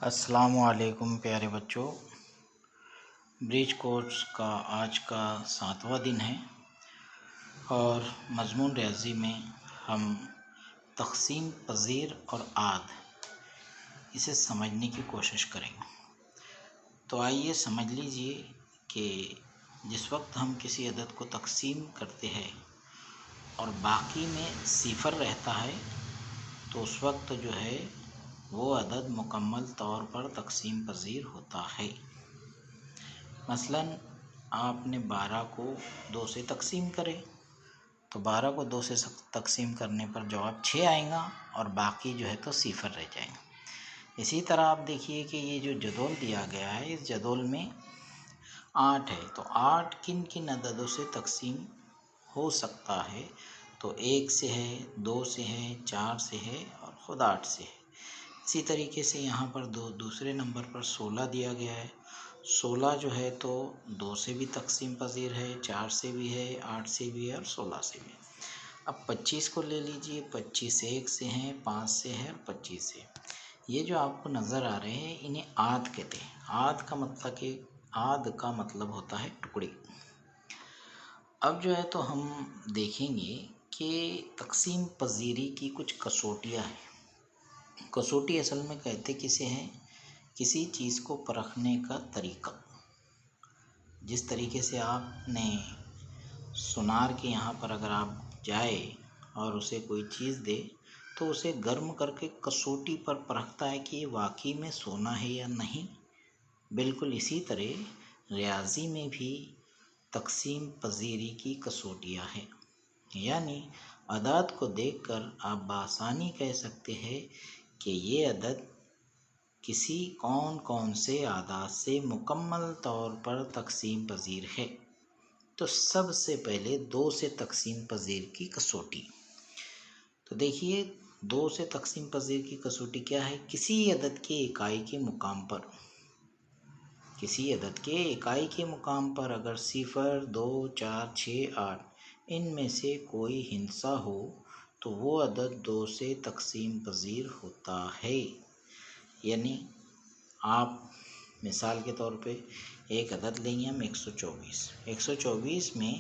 السلام علیکم پیارے بچوں، برج کورس کا آج کا 7واں دن ہے اور مضمون ریاضی میں ہم تقسیم پذیر اور عاد اسے سمجھنے کی کوشش کریں گے۔ تو آئیے سمجھ لیجئے کہ جس وقت ہم کسی عدد کو تقسیم کرتے ہیں اور باقی میں صفر رہتا ہے تو اس وقت جو ہے وہ عدد مکمل طور پر تقسیم پذیر ہوتا ہے۔ مثلاً آپ نے 12 کو 2 سے تقسیم کرے تو 12 کو 2 سے تقسیم کرنے پر جواب 6 آئے گا اور باقی جو ہے تو صفر رہ جائیں گے۔ اسی طرح آپ دیکھیے کہ یہ جو جدول دیا گیا ہے اس جدول میں 8 ہے، تو 8 کن کن عددوں سے تقسیم ہو سکتا ہے؟ تو 1 سے ہے، 2 سے ہے، 4 سے ہے اور خود 8 سے ہے۔ اسی طریقے سے یہاں پر دوسرے نمبر پر 16 دیا گیا ہے۔ 16 جو ہے تو 2 سے بھی تقسیم پذیر ہے، 4 سے بھی ہے، 8 سے بھی ہے اور 16 سے بھی ہے۔ اب 25 کو لے لیجئے، 25 1 سے ہیں، 5 سے ہے اور 25 سے۔ یہ جو آپ کو نظر آ رہے ہیں انہیں عاد کہتے ہیں۔ عاد کا مطلب ہوتا ہے ٹکڑے۔ اب جو ہے تو ہم دیکھیں گے کہ تقسیم پذیری کی کچھ کسوٹیاں ہیں۔ کسوٹی اصل میں کہتے کسے ہیں؟ کسی چیز کو پرکھنے کا طریقہ۔ جس طریقے سے آپ نے سونار کے یہاں پر اگر آپ جائے اور اسے کوئی چیز دے تو اسے گرم کر کے کسوٹی پر پرکھتا ہے کہ یہ واقعی میں سونا ہے یا نہیں۔ بالکل اسی طرح ریاضی میں بھی تقسیم پذیری کی کسوٹیاں ہیں، یعنی اعداد کو دیکھ کر آپ بآسانی کہہ سکتے ہیں کہ یہ عدد کسی کون سے اعداد سے مکمل طور پر تقسیم پذیر ہے۔ تو سب سے پہلے 2 سے تقسیم پذیر کی کسوٹی۔ تو دیکھیے 2 سے تقسیم پذیر کی کسوٹی کیا ہے؟ کسی عدد کے اکائی کے مقام پر اگر 0 2 4 6 8 ان میں سے کوئی ہندسہ ہو تو وہ عدد 2 سے تقسیم پذیر ہوتا ہے۔ یعنی آپ مثال کے طور پہ ایک عدد لیں گے ہم 124 میں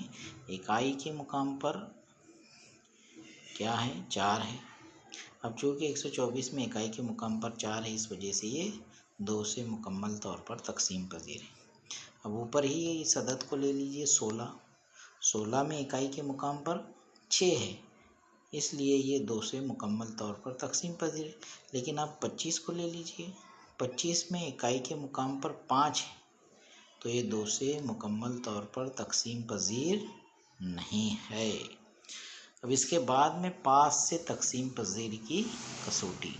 اکائی کے مقام پر کیا ہے؟ 4 ہے۔ اب چونکہ 124 میں اکائی کے مقام پر 4 ہے اس وجہ سے یہ 2 سے مکمل طور پر تقسیم پذیر ہے۔ اب اوپر ہی اس عدد کو لے لیجئے 16 میں اکائی کے مقام پر 6 ہے، اس لیے یہ 2 سے مکمل طور پر تقسیم پذیر ہے۔ لیکن آپ 25 کو لے لیجئے، 25 میں اکائی کے مقام پر 5 ہے تو یہ 2 سے مکمل طور پر تقسیم پذیر نہیں ہے۔ اب اس کے بعد میں 5 سے تقسیم پذیر کی کسوٹی۔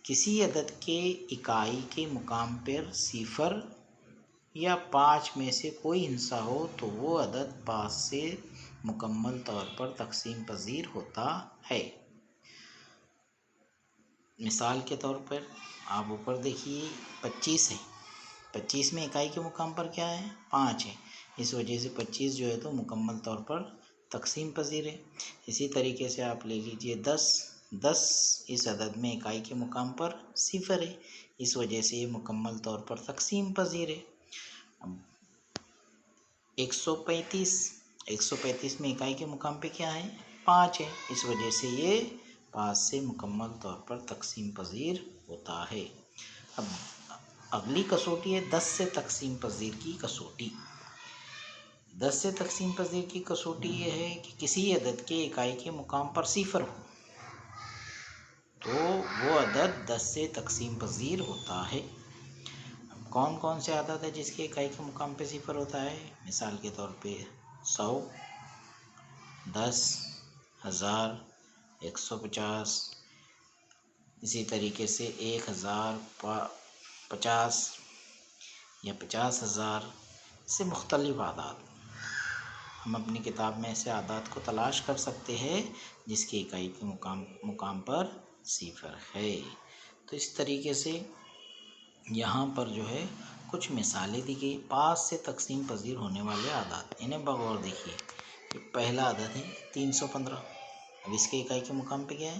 کسی عدد کے اکائی کے مقام پر 0 یا 5 میں سے کوئی ہندسہ ہو تو وہ عدد 5 سے مکمل طور پر تقسیم پذیر ہوتا ہے۔ مثال کے طور پر آپ اوپر دیکھیے 25 ہے، 25 میں اکائی کے مقام پر کیا ہے؟ 5 ہے، اس وجہ سے 25 جو ہے تو مکمل طور پر تقسیم پذیر ہے۔ اسی طریقے سے آپ لے لیجئے 10 اس عدد میں اکائی کے مقام پر 0 ہے، اس وجہ سے یہ مکمل طور پر تقسیم پذیر ہے۔ 135 میں اکائی کے مقام پہ کیا ہے؟ 5 ہے، اس وجہ سے یہ 5 سے مکمل طور پر تقسیم پذیر ہوتا ہے۔ اب اگلی کسوٹی ہے 10 سے تقسیم پذیر کی کسوٹی۔ 10 سے تقسیم پذیر کی کسوٹی یہ ہے کہ کسی عدد کے اکائی کے مقام پر 0 ہو تو وہ عدد 10 سے تقسیم پذیر ہوتا ہے۔ اب کون سے عدد ہے جس کے اکائی کے مقام پہ 0 ہوتا ہے؟ مثال کے طور پہ 100، 10، 1000، 150، اسی طریقے سے 1000، 50 یا 50,000 سے مختلف اعداد۔ ہم اپنی کتاب میں ایسے اعداد کو تلاش کر سکتے ہیں جس کی اکائی کے مقام پر 0 ہے۔ تو اس طریقے سے یہاں پر جو ہے کچھ مثالیں دی گئی 5 سے تقسیم پذیر ہونے والے اعداد۔ انہیں بغور دیکھیے۔ پہلا عدد ہے 315، اب اس کے اکائی کے مقام پہ کیا ہے؟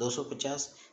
250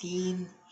3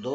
2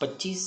25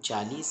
40